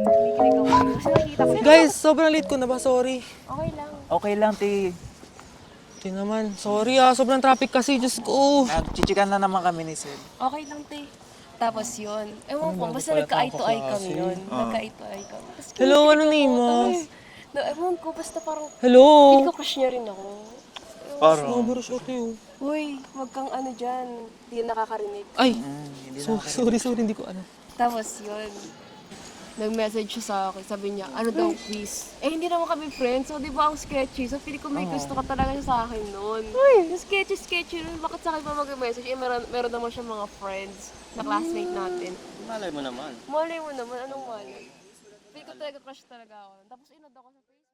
Kinikilig ako. Kasi nakikita ko. Guys, sobrang late ko na ba? Sorry. Okay lang. Okay lang, te. Di naman. Sorry sobrang traffic kasi. Diyos ko. Chichikan na naman kami ni Sed. Okay lang, te. Tapos yun. Ewan ko, basta nagka-eye to eye kami yun. Nagka-eye to eye kami. Tapos Hello, kinikilig ano ako. name mo? Ewan ko, basta parang, Hello. hindi ko crush niya rin ako. Sobrang short yun. Uy, wag kang ano dyan. Hindi nakakarinig. Ay, Hindi sorry, hindi ko ano. Tapos yun, nag-message siya sa akin. Sabi niya, ano daw, quiz. Eh, hindi naman kami friends. So, di ba ang sketchy? So, feeling ko may gusto ka talaga siya sa akin noon. Yung sketchy nun, bakit sa akin pa mag-message? Eh, meron naman siya mga friends na classmate natin. Malay mo naman. Malay mo naman, anong malay? Feeling ko talaga crush talaga ako. Tapos inod ako sa Facebook.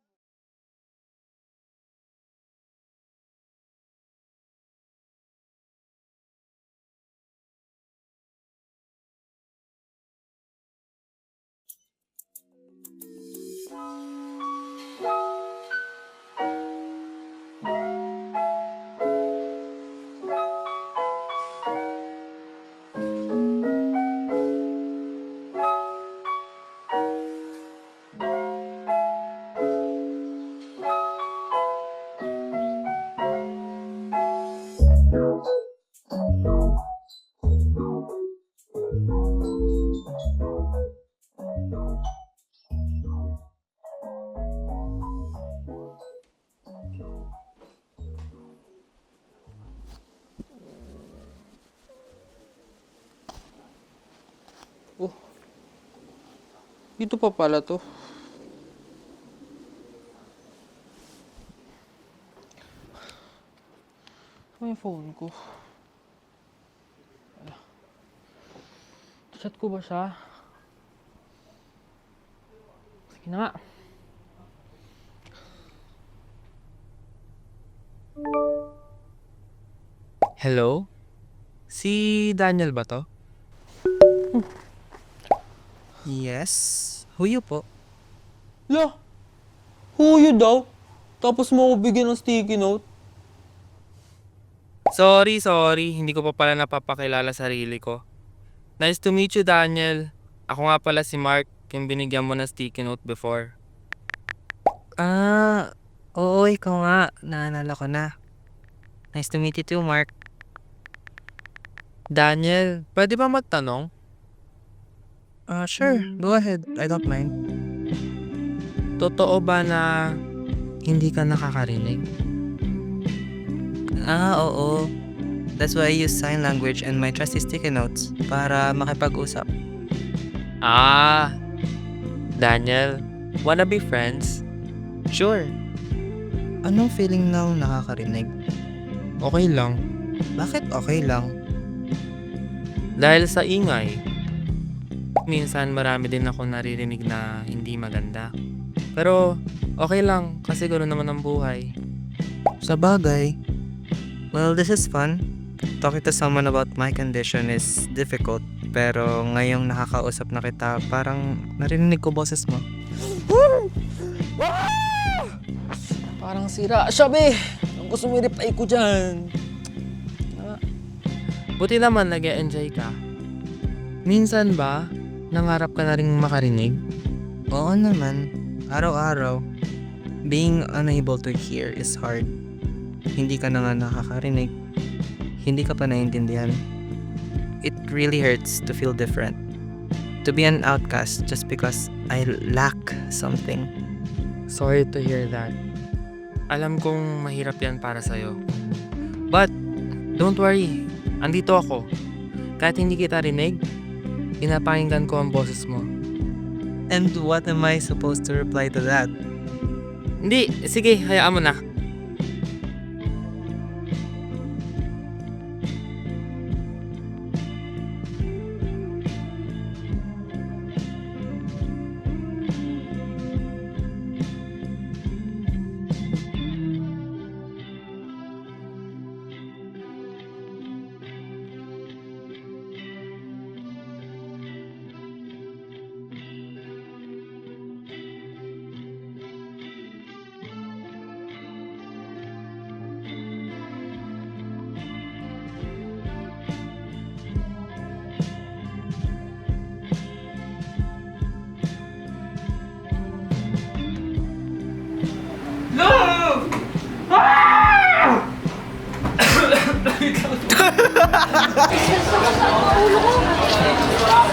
Dito pa pala to. Ano yung phone ko? Wala. Chat ko ba siya? Sige na nga. Hello? Si Daniel ba to? Yes? Who you po? La! Huyo daw? Tapos mo ako bigyan ng sticky note? Sorry. Hindi ko pa pala napapakilala sarili ko. Nice to meet you, Daniel. Ako nga pala si Mark, yung binigyan mo ng sticky note before. Oo, ikaw nga. Naalala ko na. Nice to meet you too, Mark. Daniel, pwede ba magtanong? Sure. Go ahead. I don't mind. Totoo ba na hindi ka nakakarinig? Oo. That's why I use sign language and my trusty sticky notes para makipag-usap. Daniel, wanna be friends? Sure. Anong feeling ng nakakarinig? Okay lang. Bakit okay lang? Dahil sa ingay. Minsan marami din ako naririnig na hindi maganda. Pero okay lang kasi gano'n naman ang buhay. Sa bagay. Well, this is fun. Talking to someone about my condition is difficult. Pero ngayong nakakausap na kita, parang narinig ko boses mo. Parang sira siya, be. Ang gusto mo i-reply ko dyan. Buti naman nag-e-enjoy ka. Minsan ba, nangarap ka na rin makarinig? Oo naman. Araw-araw. Being unable to hear is hard. Hindi ka na nga nakakarinig. Hindi ka pa naiintindihan. It really hurts to feel different. To be an outcast just because I lack something. Sorry to hear that. Alam kong mahirap yan para sa'yo. But, don't worry. Andito ako. Kahit hindi kita rinig, pinapakinggan ko ang boses mo. And what am I supposed to reply to that? Hindi, sige, hayaan mo na.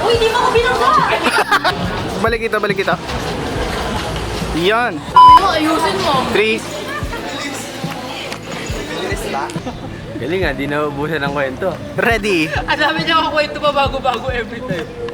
Uy, di mo ako binangga! Balik kita. Yan. Ano, ayusin mo. 3. Galing nga, di naubusan ng kwento. Ready. Ang dami niya ako kwento pa bago-bago every time.